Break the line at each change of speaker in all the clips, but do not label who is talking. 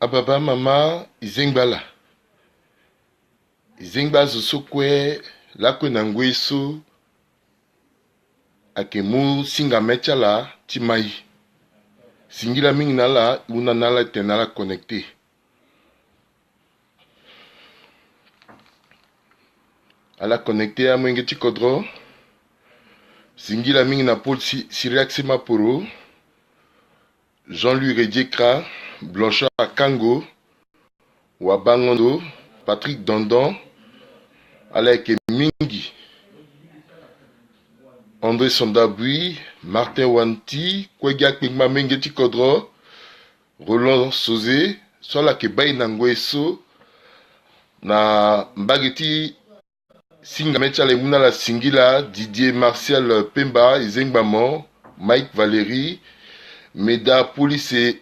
Ababa mama izengbala. Izengba zosokwe lakwe na ngweso akemu singa mechala timai. Singila mingi nala una nala tenala connecté. Ala connecté a mwenge tikodro. Singila mingi na Paul Siriac Semaporo. Jean-Louis Rediekra, Blanchard Kango, Wabangondo, Patrick Dondon, Alec Mingi, André Sondabui, Martin Wanti, Kwegak Mingma Mengeti Kodro, Roland Sosé, Sola Kebay Nangweso, na Mbageti Singamecha Lemuna la Singila, Didier Martial Pemba, Izengbamo, Mike Valéry, Meda Police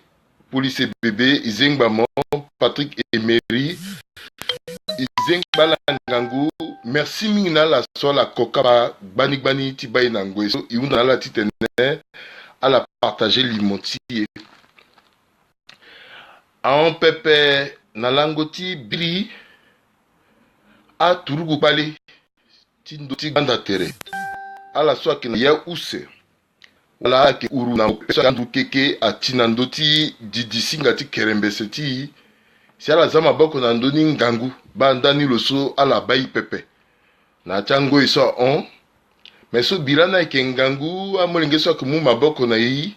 Bébé, Izengbamo, Patrick Emery, Izengbala Ngangu, merci Mingna la sola Koka Bani Tibaï Nangweso, Iuna la Titene, à la partager l'immotier. En Pepe Nalangoti Bili, à Turugu Bali, Tindoti Gandatere, à la soie qui n'a ousse. Wala ke uru na pesa kandu keke atinandoti didi singati kerembeseti si ala zama boko na ndoni ngangu bandani loso ala bayi pepe na chango iso on mais so birana ke ngangu amolenge so ke mu maboko na yi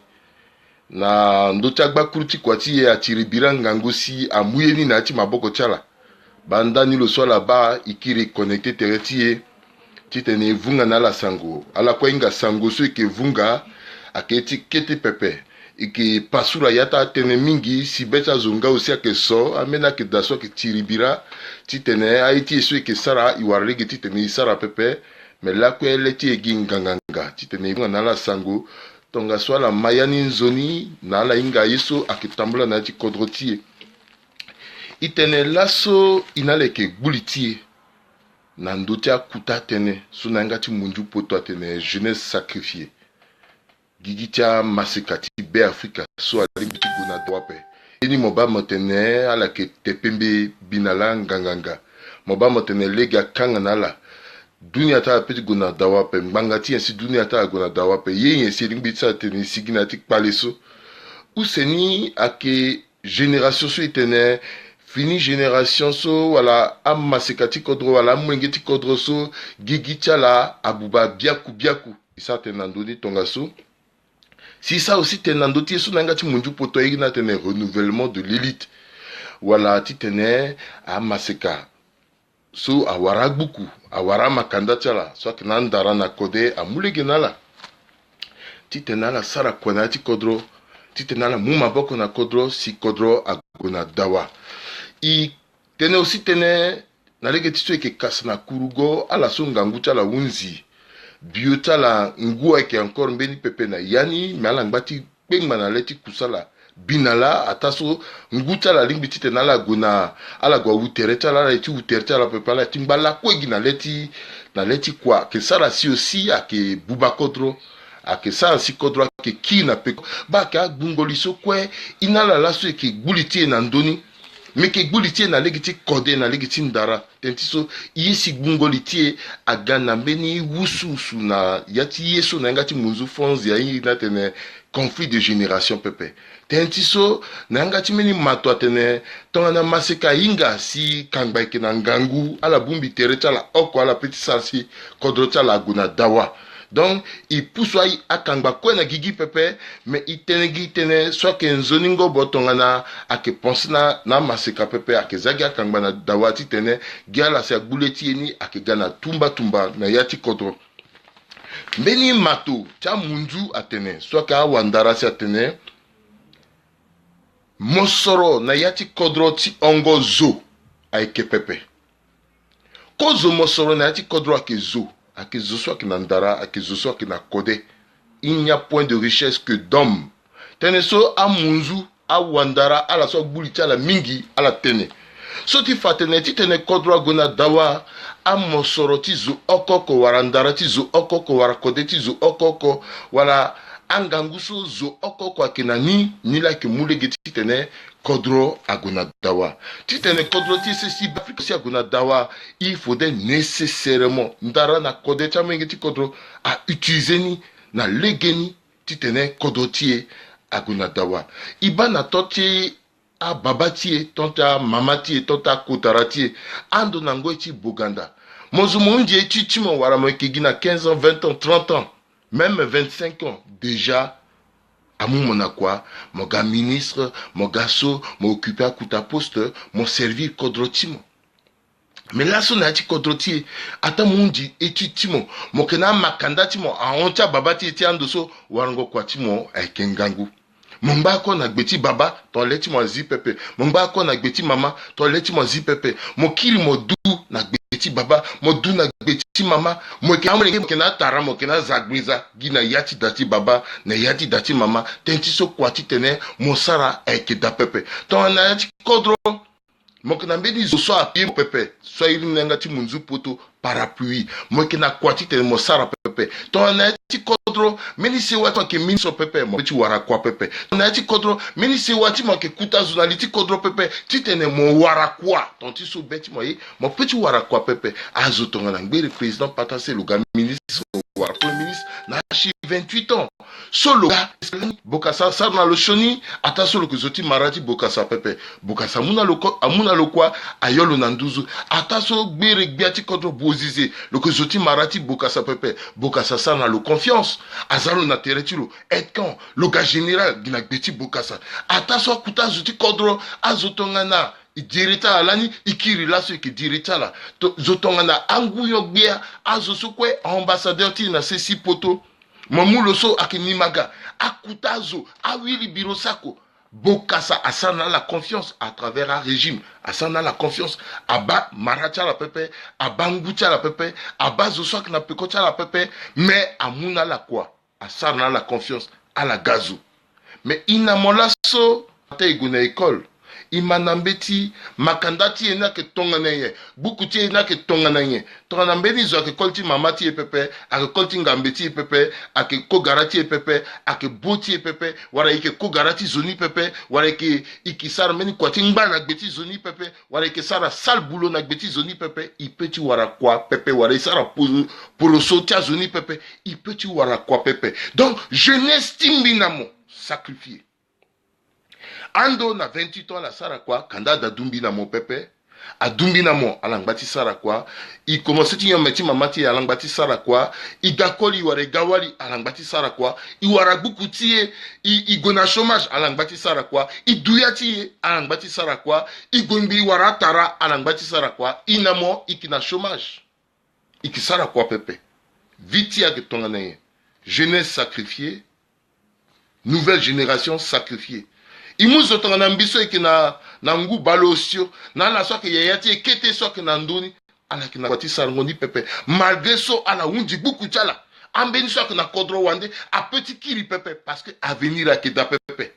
na ndota gba kruti kwati ye atiri biran ngangu si amuyeni na ati maboko chala bandani loso ala ba ikiri connecté teretier titene vunga na la sango ala kwa inga sango so ke vunga aketi kete pepe iki pasura yata tene mingi si beta zonga aussi ake so amena ke daso ke tiribira titene aiti eso ke sara iwarege titene sara pepe mais la ko eleti egi nganganga titene na la sango tonga swala mayani nzoni na la inga yeso akitambula na ti kodrotie itene laso inale ke gbulitie na ndotia kuta tene sunanga ti munju poto tene jeunesse sacrifiée Gigitia Masekati Be Africa so alimbiti guna dwape. Ini moba motene ala ke tepembe binala nganganga. Moba motene lega kanga nala. Dunia ta peti guna dawape. Mbangati yansi dunia ta guna dawape. Ye yansi limbitsa tene sigina tik paleso. Useni ake génération so itene fini génération so wala am Masekati kodro wala mwengeti kodro so Gigitia la abuba biaku. Isa tenandoni tongaso. Si ça aussi tenandoti so nanga ti munju poto na tene renouvellement de l'élite wala ti tene a maseka so awara buku awara makanda chala so ke nandara na kode amulege nala ti tenala sara kona ti kodro ti tenala muma boko na kodro si kodro agona dawa I tene aussi tene na lege ti so ke kasna kurugo ala so ngangu chala unzi biota la ngua ke encore mbeni pepe na yani mala ngbati pengma na leti kusala binala ataso nguta la lingbi tite na la gona ala gwa utereta la leti utereta la pepe la timbala kwegi na leti kwa ke sara si aussi ake buba kodro ake sara si kodro ake ki na peko ba ka gungoliso kwe inala laso ke guliti na ndoni meke gbulitie na legiti kode na legiti ndara tentiso yesi gungolitie agana mbeni wususu na yati yeso na ngati munzu fonzi ya yi na tene conflit de génération pepe tentiso na ngati meni mato atene tonga na maseka inga si kangbaike na ngangu ala bumbi terecha la oko ala petit sarsi kodrocha la guna dawa. Donc, il pousse à kangba na gigi pepe, mais il tene soit que nzoningo botongana a que pense na maseka pepe a que zaga kangba na dawati tene giala sa guleti ni a que gana tumba na yati kodro. Mbeni mato cha munju atene soit que wandara si atene mosoro na yati kodro ti ongo zo a que pepe. Kozo mosoro na yati kodro a que zo. A que ce soit qui n'andara, à que ce soit qui n'a codé, il n'y a point de richesse que d'homme. Teneso a munzu, a wandara, a la so bulita la mingi, a la tene. So ti fatene, ti tene kodra gona dawa, a mosoro ti zo okoko warandara, ti zo okoko warakode, ti zo okoko wala anganguso zo oko kwa kenani nila ke mule geti tene kodro aguna dawa titene kodro ti si Afrique si aguna dawa il faudrait nécessairement ndara na kode chama ngeti kodro a utiliser ni na legeni titene kodro tie aguna dawa iba na toti a babatie tonta mamatie tonta kotaratie ando nango eti boganda mozumunji eti timo wara mo kigina 15 ans 20 ans 30 ans même 25 ans déjà amu mona quoi mon gars ministre mon gasso mon occupé à kuta poste mon servir kodrotimo mais là son ati kodroti ata mundi eti timo mo kena makanda timo a oncha babati eti andoso warango kwa timo ekengangu Mongba ko na gbeti baba ton leti mo zi pepe. Mongba ko na gbeti mama ton leti mo zi pepe. Mo kiri mo du na gbeti baba, mo du na gbeti mama. Mo ke amre ke na tara mo ke na zagwiza gina yati dati baba na yati dati mama. Tenti so kwati tene mo sara eke da pepe. Ton na yati kodro mo ke na mbedi zo so apie pepe. So iri nenga ti munzu poto parapluie. Mo ke na kwati tene mo sara pepe. Ton na yati kodro meni se watu ke min so pepe mo ti wara kwa pepe. Ton na yati kodro meni se wati mo ke kuta zunaliti kodro pepe. Ti tene mo wara kwa. Ton ti so beti mo ye mo peti wara kwa pepe. Azo tonga na ngbe le président patase le gars ministre wara premier ministre na chi 28 ans. Solo Bokassa sarna lo shoni ata solo ke zoti marati Bokassa pepe. Bokassa amuna lo kwa ayolo nanduzu ata so gbere gbiati kodro bozize lo ke zoti marati Bokassa pepe. Bokassa sarna lo confiance azalo na teretilo et quand le gars général gina gbeti Bokassa ata so kuta zoti kodro azotonga na dirita alani ikiri laso ke dirita la zotonga na anguyo gbia azosukwe ambassadeur ti na sesi poto Mamulo so akinimaga akutazo awili birosako Bokassa asana la confiance à travers un régime asana la confiance aba maracha la pepe abangucha la pepe aba zosok na pekocha la pepe mais amuna la quoi asana la confiance à la gazo mais inamola so ate iguna école imanambeti makandati ena ke tonga neye bukuti ena ke tonga neye tonga mbeni zo ke kolti mamati pepe ake kolti ngambeti pepe ake kogarati pepe ake boti pepe wara ike kogarati zoni pepe wara ike ikisar meni kwati ngba na gbeti zoni pepe wara ike sara sal boulot na gbeti zoni pepe ipeti wara kwa pepe wara isara pour sauter zoni pepe ipeti wara kwa pepe donc jeunesse timbinamo sacrifié Ando na 28 ans la sara kwa kanda da dumbi na mon pepe a dumbi na mon alangbati sara kwa i commence ti yometi mamati alangbati sara kwa i dakoli ware gawali alangbati sara kwa i wara bukuti i gona chômage alangbati sara kwa i duyati alangbati sara kwa i gombi wara tara alangbati sara kwa i namo ikina chômage ikisara kwa pepe viti ake tonga naye jeunesse sacrifiée nouvelle génération sacrifiée imuzo tonga na mbiso eke na ngu balosio na la soke yeyati ekete soke na nduni ala kina kwati sarngoni pepe malgré so ala unji buku chala ambeni soke na kodro wande a petit kiri pepe parce que avenir a keda pepe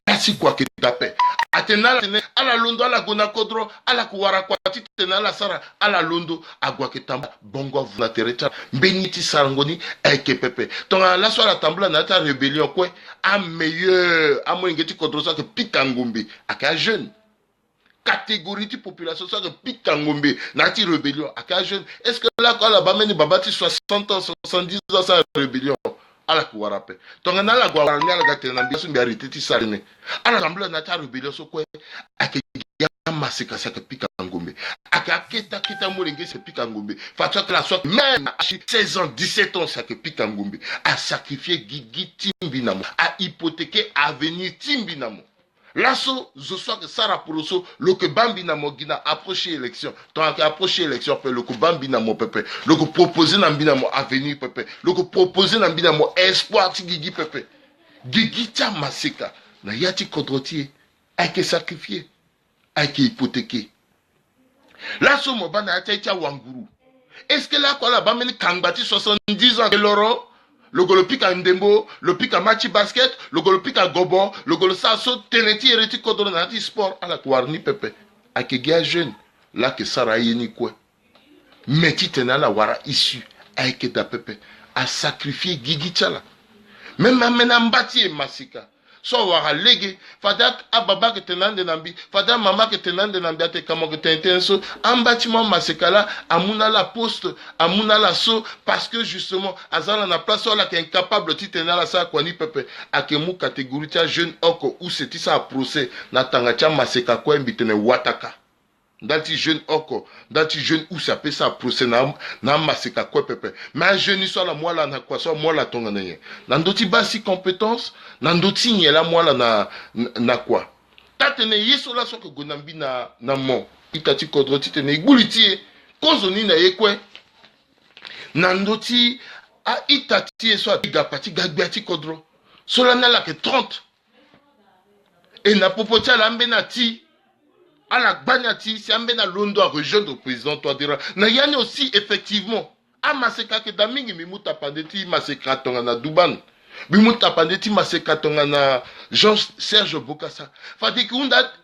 merci quoi keda pepe atena ala londo ala gona kodro ala kuwara kwati tena la sara ala londo agwa ketamba bongo vuna terecha mbeniti sarngoni eke pepe tonga la so la tambla na ta rébellion kwe a meilleur a mo ngeti kodro so ke pikangombe aka jeune catégorie de population so ke pikangombe na ti rébellion aka jeune est-ce que là quand la bameni babati 60 ans 70 ans sa rébellion ala kuwara pe tonga na la gwa ala gate na mbiso mbi ariteti sarine ala tambla na ta rébellion so kwe ake masika saka pika ngombe akaketa kita molenge se pika ngombe fatwa que la soit même à 16 ans 17 ans saka pika ngombe a sacrifier gigi timbinamo a hypothéquer avenir timbinamo lasso zo soit que sara poroso le que bambinamo gina approcher élection tant que approcher élection pe le que bambinamo pepe le que proposer na binamo avenir pepe le que proposer na binamo espoir ti gigi pepe gigi ta masika na yati kodrotier a que sacrifier qui hypothéqué. Là, ce moment, on a été wanguru. Est-ce que là, quand la bamene kangbati 70 ans, le golopik à Ndembo, le pic à Machi Basket, le golopik à Gobo, le golosaso, teneti, ereti, kodron, nati sport, à la kouarni pepe. À qui gars jeune, là, que Sarah yeni quoi. Meti tena la wara issue, à qui da pepe, à sacrifier Gigi Tchala. même amena mbati e masika so wara lege fada ababa ke tenande nambi fada mama ke tenande nambi ate kamo ke tentenso ambati mo masika la amuna la poste amuna la so parce que justement azala na place la qui est incapable titena la sa kwani pepe akemu catégorie tia jeune oko ou c'est ça procès na tanga tia masika ko mbitene wataka Dati jeune oko, dati jeune ou ça peut ça procès na masika quoi pepe. Mais jeune soit la moi là na quoi soit moi la tonga na Nandoti basi compétence, nandoti n'y la moi là na quoi. Tatene yeso la so que gonambi na mon. Itati kodro titene iguliti kozoni na yekwe. Nandoti a itati so a pati gagbiati kodro. Solana la que 30. Et na popotia la mbenati. À la Bagnati, si Ambena Londo a rejoindre le président Touadéra, na yani aussi effectivement, à Maseka que Damingi Mimuta Pandeti Maseka Tongana Duban, Mimuta Pandeti Maseka Tongana Jean-Serge Bokassa, Fadi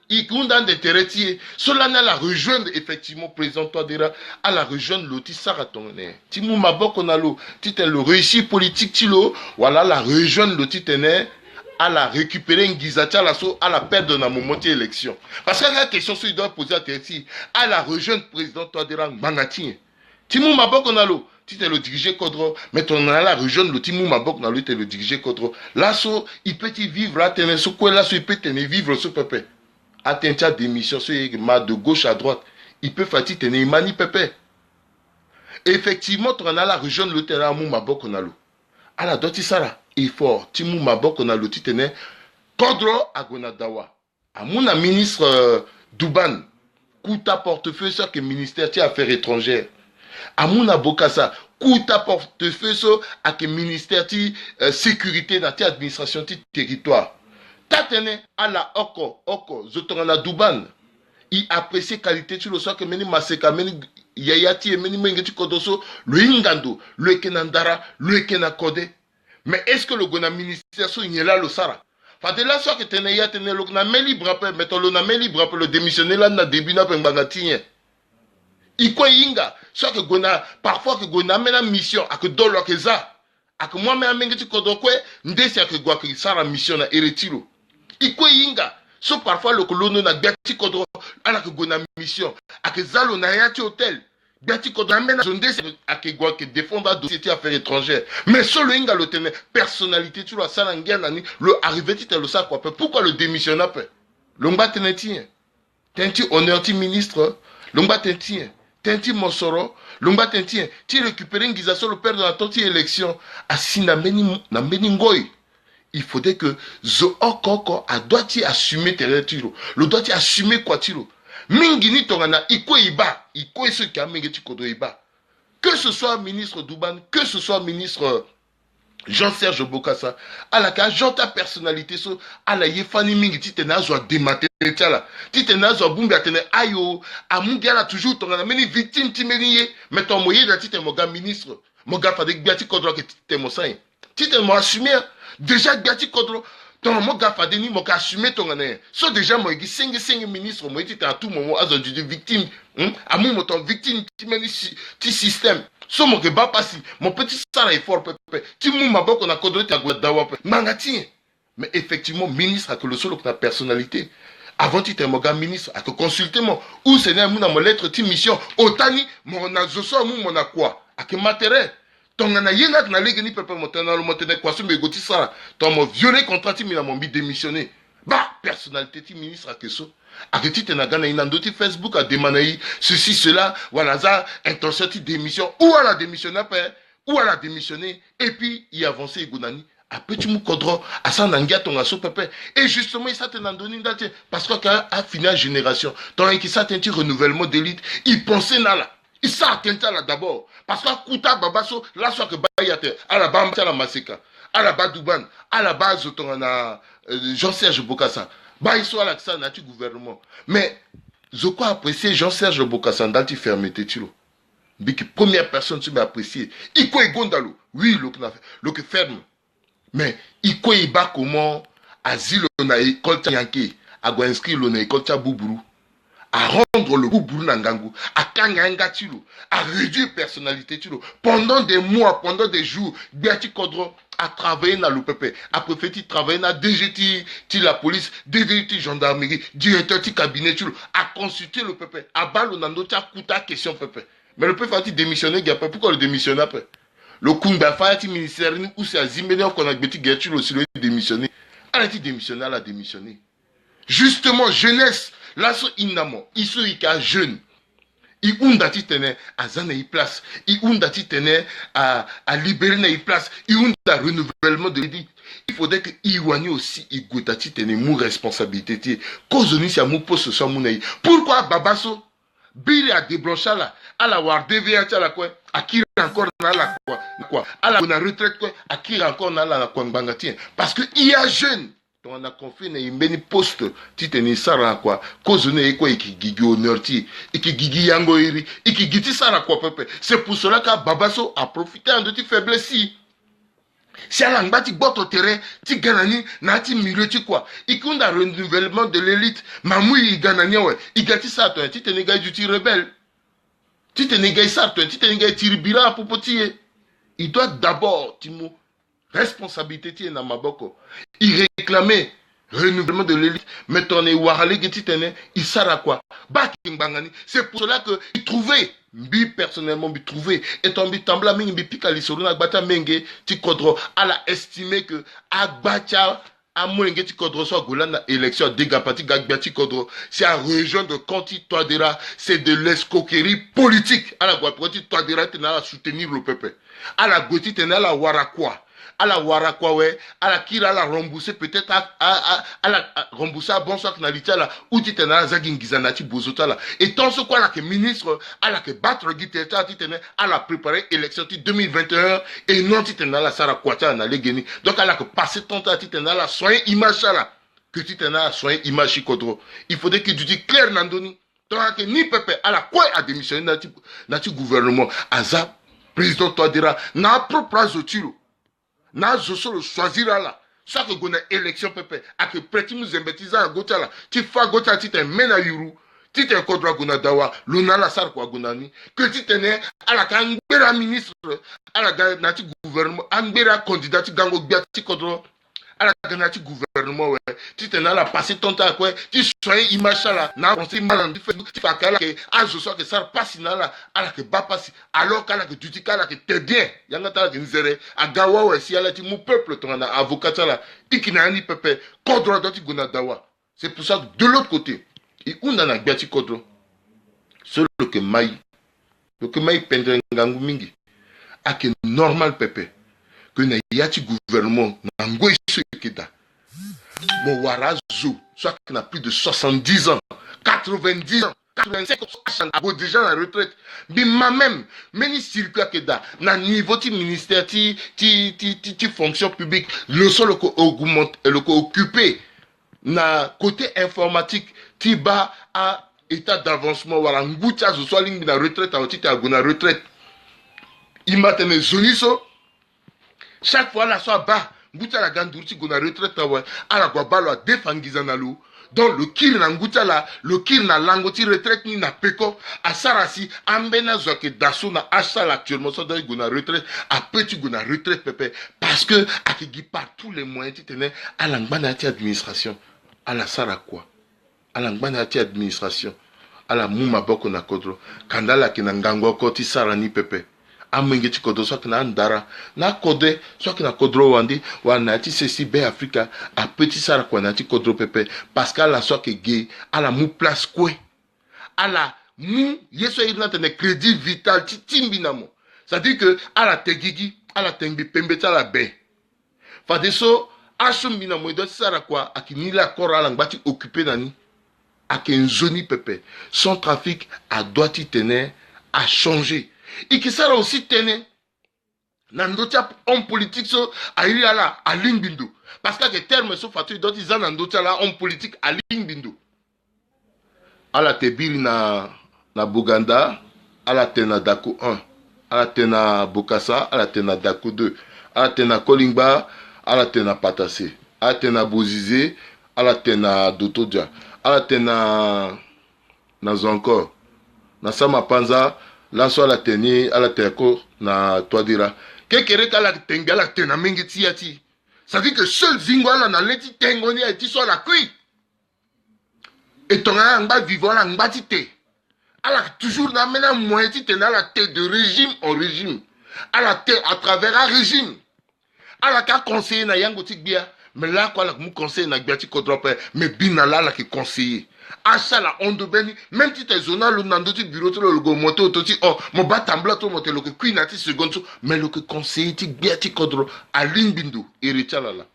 Ikunda de Teretier, Solana la rejoindre effectivement le président Touadéra, à la rejoindre l'Oti Saratongane. Timou Maboko Nalo, titre le réussi politique Tilo, voilà la rejoindre l'Oti Tene. À la récupérer une guisati à la perdre dans mon moitié élection. Parce que la question qu'il doit poser à Terti, à la rejoindre président Touadéra Mangati. Timou Mabok Nalo, tu t'es le diriger Kodro, mais ton à la rejoindre le Timou Mabok Nalo, tu t'es le diriger Kodro. Là, il peut y vivre, là, tenir ce quoi, là, il peut tenir vivre ce pépé. Atteindre des missions, de gauche à droite. Il peut fatiguer tenir mani pépé. Effectivement, tu as la rejoindre le terrain Mabok Nalo. À la doti sara. Effort, Timou Mabok on a le titre Kodro Agonadawa. À mon ministre Duban, Kouta portefeuille ça que ministère des Affaires étrangères. À mon Bokassa, Kouta portefeuille ça à que ministère de sécurité dans l'administration du territoire. Tatene à la Oko, Zotorana Duban. Il apprécie qualité tu le sois que meni maseka meni yayati meni mengeti kodoso le ingando le kenandara le kenakode. Mais est-ce que le gona ministère il est là le Sara? Enfin de là soit que tu n'es pas le gona meli brape mettons le na meli brape le démissionner là na début na pengangatien. Il quoi inga soit que gona parfois que gona mena mission à que dolo que ça à que moi même mengeti kodokwe ndesi à que gwa que Sara mission na eretiro. Il quoi inga so parfois le colono na gati kodro à la que gona mission à que zalo na yati hôtel. Biati Kodamena Zonde à Kegwa qui défend la dossier affaires étrangères. Mais solo Inga le tenait personnalité, tu vois, ça l'angianani, le arrivé, tu le sais quoi. Pourquoi le démissionner après? L'omba tenetien. Tenti honneur, ti ministre. L'omba tentien. Tenti Mosoro. L'omba tentien. Tu récupères une guisation, le père de la tenti élection. Assis na meningoi. Il faudrait que Zo Okoko a doit assumer tes tiro. Le doit assumer quoi tiro. Mingini tongana iko iba, iko ce qui a mingeti kodo iba. Que ce soit ministre Douban, que ce soit ministre Jean-Serge Bokassa, à la cas ta personnalité so à la yefani mingiti tenazo démater tiala. Ti tenazo bumbi atene ayo, amungiala toujours tongana meni victime timeniye, mais ton moyen de tite moga ministre, moga fadek biati kodro que tite mosain. Tite mo assumer déjà biati kodro. Ton mo gafadeni mo ka assumer ton année. So déjà mo gi 5 ministres mo était à tout moment as du victime. Amu mo ton victime ti meni ti système. So mo ke ba passi mon petit sala effort pepe. Ti mu maboko na kodre ta dawa pe. Mangati. Mais effectivement ministre a que le seul que ta personnalité. Avant tu t'es mon gars ministre à que consulter moi ou c'est na mo na mo lettre ti mission otani mo na zoso mu mo na quoi à que matériel. Ton na yenga na legi ni pepe motana le motene kwa so me goti sara ton mo violé contrat ti mi na mon bi démissionner bah personnalité ti ministre a keso a que ti te na gana ina ndoti Facebook a demandé ceci cela voilà ça intention ti démission ou à la démissionner après ou à la démissionner et puis y avancer gonani a petit mou kodro a sa nangia ton aso pepe et justement il s'attend à donner date parce que à finale génération ton qui s'attend ti renouvellement d'élite il pensait na là. Il s'attend là d'abord. Parce que Kouta Babaso, là, soit que Bayate, à la base, à la Maseka, à la base Douban, à la base, Jean-Serge Bokassa. Bah, ils sont à l'accent, n'a-tu gouvernement. Mais, je crois apprécier Jean-Serge Bokassa dans la fermeté, tu vois. Première personne, tu m'as apprécié. Il quoi Gondalo. Oui, le que ferme. Mais, il quoi il bat comment, asile, on a école Yankee, a inscrit, on a école Boubourou. à rendre le goût Nangangu, à Kanganga Tilo, à réduire personnalité Tilo. Pendant des mois, pendant des jours, Biati Kodro a travaillé dans le PP, a préféré travailler dans DGT, la police, DGT gendarmerie, directeur du cabinet Tilo, a consulté le PP, a balo nando tia kuta question PP. Mais le PP a démissionné, pourquoi le démissionner après? Le Kunda Fayati ministère, où c'est à Zimbéné, qu'on a béti Gertrude aussi, le démissionné. Elle a été démissionné, elle a démissionné. Justement, jeunesse, là, c'est inamo, ils sont jeunes. Ils ont dati tene à Zanaï place, ils ont dati tene à libérer na place, ils ont un renouvellement de l'idée. Il faudrait que Iwani aussi, il goûtati tene mou responsabilité. Cause ni c'est mou poste sur mon aïe. Pourquoi Babaso, Billy a débranché là, à la war DVH à la quoi, à qui encore na la quoi, à la retraite quoi, à qui encore na la quoi bangatien. Parce que il y a jeune. On a confié na imbeni poste titeni sara quoi cause ne quoi iki gigi honneur ti iki gigi yango iri iki giti sara quoi pepe. C'est pour cela que Babaso a profité de ti faiblesse si alanga ti boto terrain ti ganani na ti milieu ti quoi ikunda renouvellement de l'élite mamui ganani ouais igati sa to ti teni gars du ti rebelle ti teni gars sa to ti teni gars ti ribira pour potier. Il doit d'abord timo responsabilité ti na maboko. Il réclamait renouvellement de l'élite. Mais ton warale getitene, il sara quoi? Baking bangani. C'est pour cela que il trouvait, personnellement, il trouvait. Et ton bitambla mingi bipika lisoruna gbata menge ti kodro. Elle a estimé que agbacha à moyengue ti kodro soit golana élection dégapati gagbiati kodro. C'est à rejoindre Conti Toadera. C'est de l'escroquerie politique. À la Guaproti Toadera tena soutenir le peuple. À la Goti tena la warakwa. À la Warakwawe, à la Kira, à la rembourser peut-être à la rembourser à bonsoir Knalita là, ou titena Zagingizanati Bozota là. Et tant ce quoi là que ministre, à la que battre Guiteta, titena, à la préparer élection 2021 et non titena la Sara Kwata na Legeni. Donc à la que passer ton temps titena la soin image là, que titena soin image Kodro. Il faudrait que tu dis clair Nandoni. Donc que ni Pepe, à la quoi a démissionné dans le gouvernement, Aza, président Toadera, n'a propre azotiro. Na zoso choisir là ça que gona élection pepe a que preti nous embêtiza gota là tu fa gota tu te mena yuru tu te kodra gona dawa luna la sar kwa gona ni que tu te ne ala kan gbera ministre ala na ti gouvernement an gbera candidat gango biati kodro ala gana ti gouvernement ouais tu te na la passer ton temps quoi tu sois image là na on mal tu fa kala que azo so que ça passe na là ala que ba passe alors kala que tu dis kala que t'es bien yanga ta que nzere agawa ouais si ala ti mon peuple ton na avocat là ikina ni pepe kodro do ti gona dawa. C'est pour ça que de l'autre côté il on na biati kodro seul que mai pendre ngangu mingi a que normal pepe que na yati gouvernement na ngoi sekeda mon warazo soit qui n'a plus de 70 ans 90 ans 85 ans déjà en retraite mais même meni circuit keda na niveau ti ministère ti fonction publique le seul ko augmente le ko occupé na côté informatique ti ba à état d'avancement wala ngucha zo soit ligne na retraite en ti agona retraite il m'a tenu zoniso. Chaque fois, la soit bas, Ngouta la gandurti gona retraite à la guabalo a défangizanalo. Donc le kir na Ngouta la, le kir na langoti retraite ni na peko, à Sarasi, ambena zoke daso na achal actuellement, ça doit gona retraite, à petit gona retraite pepe, parce que, à qui par tous les moyens, tu tenais à l'angbanati administration, à la Sarakwa, à l'angbanati administration, à la mouma boko na kodro, kandala ki na ngango koti sarani pepe. Amenge ti kodo soit na ndara na kode soit na kodro wandi wana ti ceci be Africa a petit sara kwa na ti kodro pepe parce qu'à la soit que gay à la mou place quoi à la mou yeso ina tene crédit vital ti timbinamo ça dit que à la tegigi à la tembi pembe ta la be fa de so ashum binamo do sara kwa akini la kora la ngati occupé nani a kenzoni pepe son trafic a doit ti tener a changer. Et qui sera aussi tenu dans notre homme politique à Iriala, à Lingbindo. Parce que les termes sont faits dans les homme politique à Lingbindo. À la Tebiri na Buganda, à la Tena Dako 1, à la Tena Bokassa, à la Tena Dako 2, à la Tena Kolingba, à la Tena Patasse, à la Tena Bozizé, à la Tena Dotodia, à la Tena nazo encore na sama panza lanso ala teni ala teko na toadira kekere kala tengala tena mingi tiati. Ça dit que seul zingo ala na leti tengoni a ti so la kui. Et ton anga vivant la ngbatite. Elle a toujours amené un moyen de tenir la tête de régime en régime. Elle a tête à travers un régime. Elle a qu'à conseiller na yangotik bia. Mais là, quoi, la mou conseille na biati kodrope. Mais binala la qui conseiller. Acha la onde beni. Même si t'es zona le nandoti bureau to le go moto toti oh mon batambla to moto le que qui nati seconde mais le que conseiller tik biati kodro aline bindu irichala la.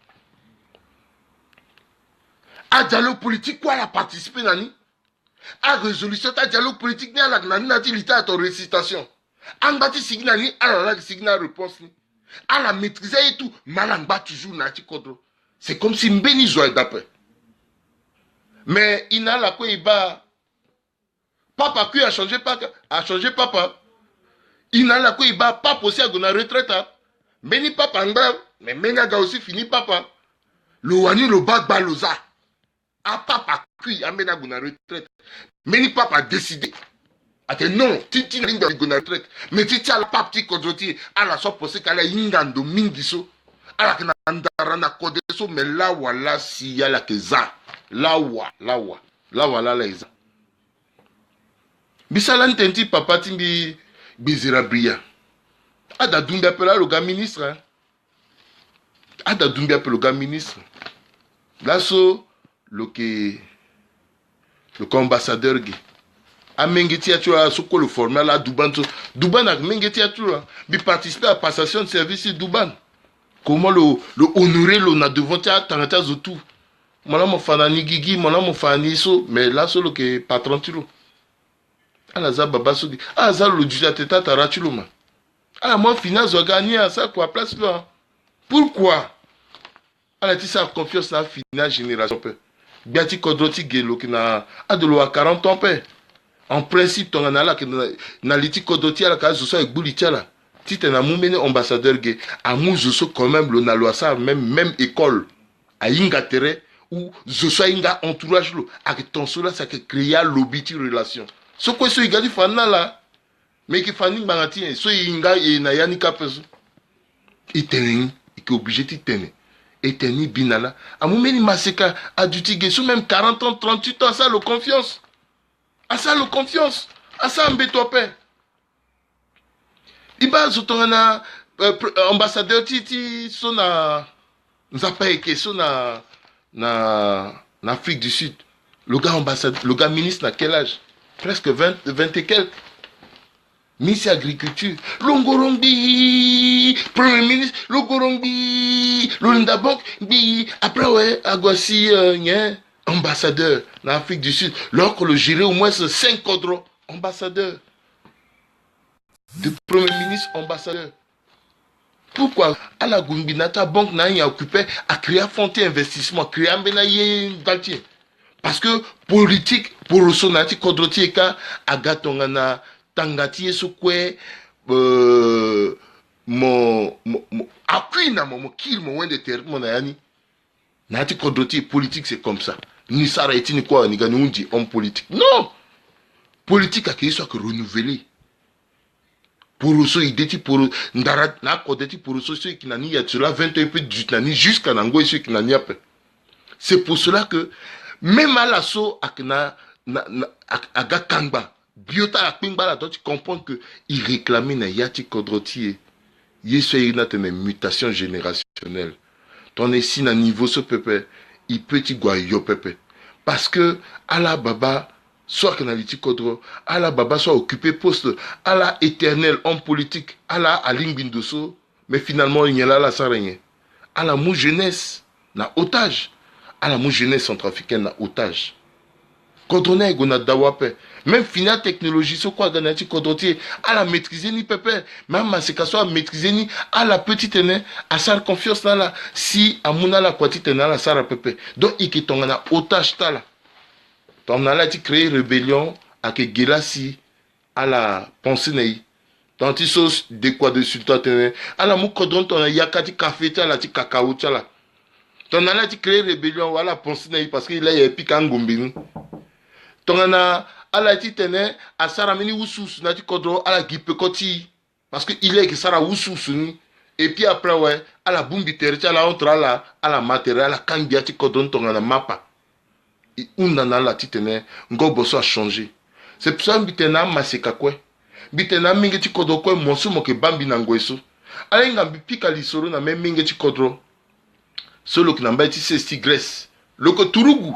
A dialogue politique quoi la participer nani? A résolution ta dialogue politique ni ala nani nati lita à ton récitation. Angati signa ni ala la signa réponse ni. Ala maîtriser et tout malangba toujours nati kodro. C'est comme si mbeni zoé d'après. Mais il n'a la quoi il bat. Papa qui a changé papa. Il n'a la quoi il bat papa aussi à la retraite. Meni papa en brave. Mais menaga aussi fini papa. Le wani le bas baloza. A papa qui a mené à la retraite. Meni papa a décidé. Ate non, titi n'a pas de retraite. Mais titi a la papa qui kodroti à la sorte pour ce qu'elle a ingando mingiso. À la kena andarana kodeso mais là voilà si y a la keza. Là voilà eza. Bisala ntenti papa timbi bizira bria. Ada dumbi appela le gars ministre. Hein? Ada dumbi appela le gars ministre. Là so le ambassadeur gay. A mengeti a tu a soko le formel à Duban. Duban a mengeti a tu a bi participer à la passation de service Duban. Comment le honorer le na devant ta tangata zotu. Mon homme fanani gigi, mon homme fanani so, mais là solo que patron tilo. Ala za baba so, ala za le juge teta tara tilo ma. Ala moi finance gagner ça quoi place là. Pourquoi? Ala ti sa confiance na finance génération peu. Biati kodroti gelo ki na adolo à 40 ans peu. En principe ton ala que na liti kodroti ala ka zo so egbuli tiala. Si tu es un ambassadeur gay, à Mouzoso quand même, le Naloasa, même école, à Ingatere, ou Zoso Inga entourage, à ton cela, ça crée lobby de relation. Ce que ce gars dit, Fana là, mais qui Fanny Banati, so Inga et Nayani Kapezo. Et t'es obligé de tenir. Et t'es ni binala. À Moumeni Maseka, à Dutigé, sous même 40 ans, 38 ans, à ça le confiance. À ça le confiance. À ça, Mbetopé. Iba zotona ambassadeur titi sona nzapeke sona na Afrique du Sud. Le gars ambassadeur, le gars ministre à quel âge? Presque 20 et quelques. Ministre agriculture. Longorongbi, premier ministre, Longorongbi, Lundabok, bi après ouais, Aguassi ambassadeur en Afrique du Sud. Alors que le gérer au moins 5 cadres ambassadeurs. De premier ministre ambassadeur. Pourquoi à la Gumbinata banque n'a occupé à créer fonds d'investissement, créer un benaye galtier. Parce que politique pour le sonati kodrotieka agatongana tangati sokwe mon appui na mon kill mon de terre mon ayani. Nati kodroti politique c'est comme ça. Ni sara etini quoi ni gani undi homme politique. Non. Politique a qu'il soit que renouvelé. Pour ceux qui pour ndara na kodeti pour ceux qui n'ani ya cela 20 ans peu du jusqu'à nango ceux qui n'ani pas. C'est pour cela que même à l'assaut akna aga kangba biota la pingba là tu comprends que il réclamait na yati kodroti yeso ina tene mutation générationnelle. Ton ici na niveau ce peuple il peut y yo peuple parce que à la baba soit canaliti kodro, à la baba soit occupé poste, à la éternel homme politique, à la Aline Bindoso, mais finalement il n'y a là la sans rien. À la mou jeunesse, na otage. À la mou jeunesse centrafricaine, na otage. Kodrone gona dawape. Même finale technologie, ce quoi ganati kodrotier, à la maîtriser ni pépé, même à ce qu'à soit maîtriser ni à la petite aînée, à sa confiance là, si à mon la quantité na la sara pépé. Donc il qui t'en a otage là. On a créé rébellion à que Gélassi à la pensée naï. Tant ils sont de quoi de sultan à la moukodon ton yakati café à la ti cacao là. Ton a créé rébellion à la pensée naï parce qu'il a épique en gombini. Ton a ala titene asara mini usus na ti kodro ala gipe koti parce que il est que sara usus ni et puis après ouais ala bumbi terti ala ontra ala matériel ala kambia ti kodro ntonga na mapa unda na la titene ngo boso a changer c'est pour ça bitena maseka kwe bitena mingi ti kodro kwe monsu moke bambi na ngweso ala ngambi pika lisoro na mingi ti kodro solo ki namba ti sesti Grèce loko turugu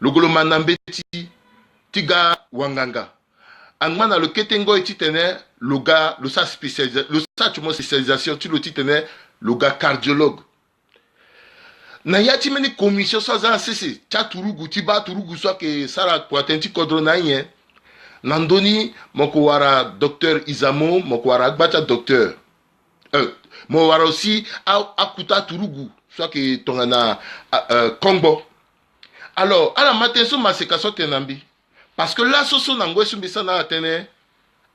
loko lo manambe ti ga wanganga angmana lo ketengo ti tene lo ga lo sa spécialisation lo sa tumo spécialisation ti lo ti tene lo ga cardiologue na ya ti meni commission so za sese cha turugu ti ba turugu so ke sara po atenti kodro na yen nandoni moko wara docteur Izamo moko wara agbacha docteur mo wara aussi akuta turugu soit que tongana Congo. Alors, à la matin, so maseka so tenambi. Parce que là, so nango sumbisa na atene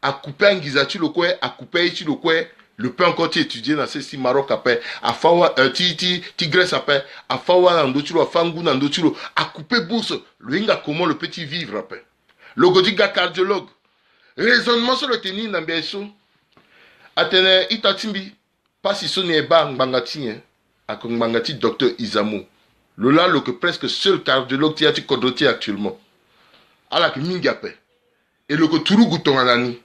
a coupé un gizati le kwe, a coupé ici le kwe, le pain encore étudié dans ces Maroc après, a fawa ti Grèce après, a fawa nandochiro, a fangu nandochiro, a coupé bourse. Le inga comment le petit vivre après. Le godiga cardiologue. Raisonnement sur le tenir nambeso. Atene itatimbi. Pas si ce n'est pas ngangati hein. Akongmangati docteur Izamo. Lola le que presque seul cardiologue qui a ti kodoti actuellement. Alors que mingape. Et le que turugu tonganani.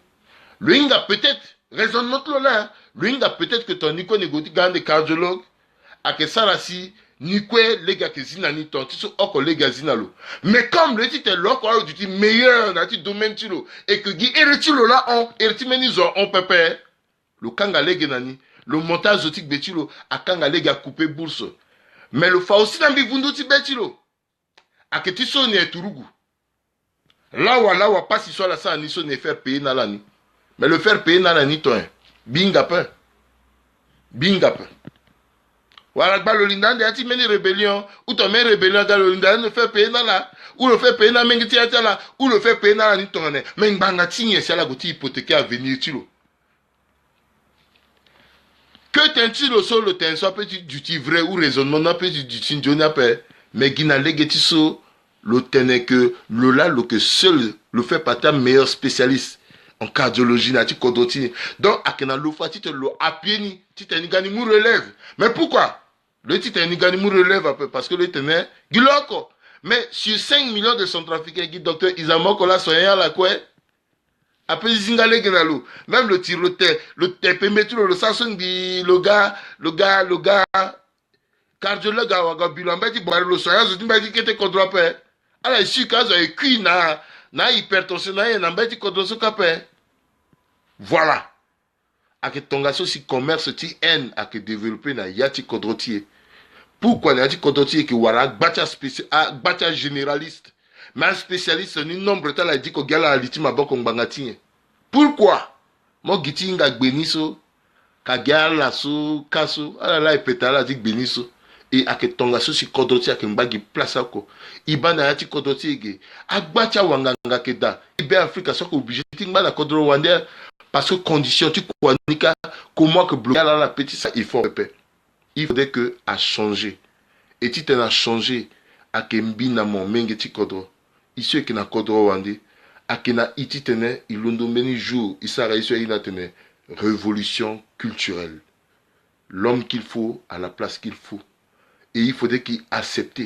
Le inga peut-être raisonnement lola. Le inga peut-être que ton niko négoti gande cardiologue. A que sarasi nikwe lega ke zinani ton tiso oko lega zinalo. Mais comme le titre loko a du meilleur dans ti domaine tilo et que gi ereti lola on ereti menizo on pepe. Le kanga lega nani. Le montage zotique betilo a kanga lega coupé bourse. Mais le fa aussi nambi vunduti betilo. A que ti so ne turugu. Là ou pas si soit la ça ni so ne faire payer na la ni. Mais le faire payer na la ni toi. Binga pe. Binga pe. Voilà que le lindan de ati meni rébellion ou ton meni rébellion dans le lindan ne fait payer na la ou le fait payer na mengi ti ati la ou le fait payer na la ni ton ne. Mais nganga tinye si la goti hypothéquer à venir tilo. Que t'es-tu le sol, le t'es soit petit du vrai ou raisonnement n'a pas du tinjonia pe, mais guina legetiso le tenait que le là le que seul le fait pas ta meilleur spécialiste en cardiologie na ti kodoti. Donc akena lo fa ti te lo apieni ti te ni gani mu relève. Mais pourquoi? Le ti te ni gani mu relève un peu parce que le tenait giloko. Mais sur 5 millions de centrafricains qui docteur Izamo kola soya la quoi? Après zingale genalo, même le tiroté, le tépemétro, le sasongi, le gars, cardiologue à Wagabilamba, qui boit le soya, je dis qu'il était contre paix. Alors ici, quand j'ai écrit na hypertension, na mbeti contre ce capé. Voilà. A que tongaso si commerce ti haine a que développer na yati kodrotier. Pourquoi na yati kodrotier qui wara bacha généraliste? Mais un spécialiste, ni nombre de temps, il dit que gala a litima bon comme bangati. Pourquoi? Moi, giti nga gbeniso, ka gala so, kaso, ala la epetala dit gbeniso. Et a que tonga so si kodoti a que mbagi place ko. Ibana yati kodoti ege. Agbacha wanganga keda. Ibe Afrika so ko obligé tingba na kodro wande parce que condition tu kwanika comment que bloquer la petite ça il faut pepe. Il faudrait que a changer. Et tu t'en as changé a que mbina mon mengeti kodro. Ici qui na kodro wande a que na iti tene ilundo meni jour isara ici ina tene révolution culturelle. L'homme qu'il faut à la place qu'il faut. Et il faudrait qu'il accepte.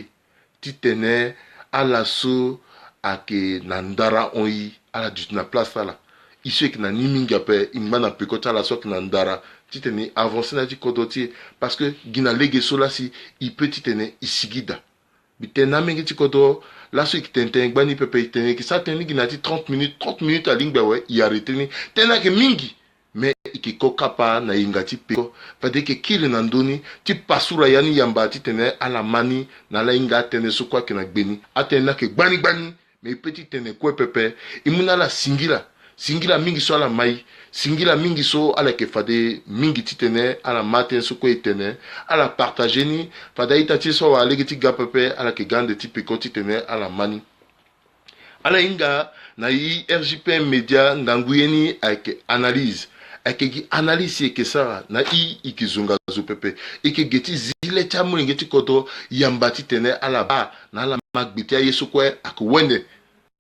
Titene à l'assaut à que nandara on y à la na place là. Ici qui na niminga pe imana pekota la soit nandara. Titene avancer na di kodoti parce que gina lege sola si il peut titene isigida. Bitena mengi ti kodo la so qui tenten gbani pepe tene qui ça tene gina ti 30 minutes à lingba ouais y arrêter ni tena ke mingi. Mais ikiko kapa na ingati peko fade ke kile nandoni ti pasura yani yamba ti tene ala mani na la inga tene so kwa kena gbeni atena ke gbani mais petit tene kwe pepe imuna la singila mingi so ala mai singila mingi so ala ke fade mingi ti tene ala matin so kwe tene ala partager ni fade ita ti so ala ti ga pepe ala ke gande ti peko ti tene ala mani ala inga na yi RJP media nganguyeni avec analyse ake analyse ke ça na ikizunga zo pepe ike geti zile chamu ngeti koto yambati tene ala ba na ala magbiti yesu kwe akwende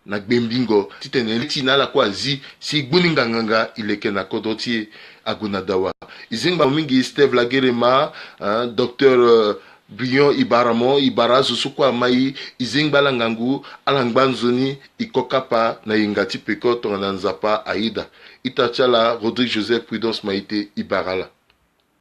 na gbembingo titene tina la kwa zi si guninga nganga ileke na kodoti aguna dawa izingba mingi Steve Lagerema docteur Brion Ibaramo Ibarazo sukwa mai izingbala ngangu alangbanzoni ikokapa na ingati peko tonga nzapa aida itachala Rodrigue Joseph Prudence Maïté Ibarala.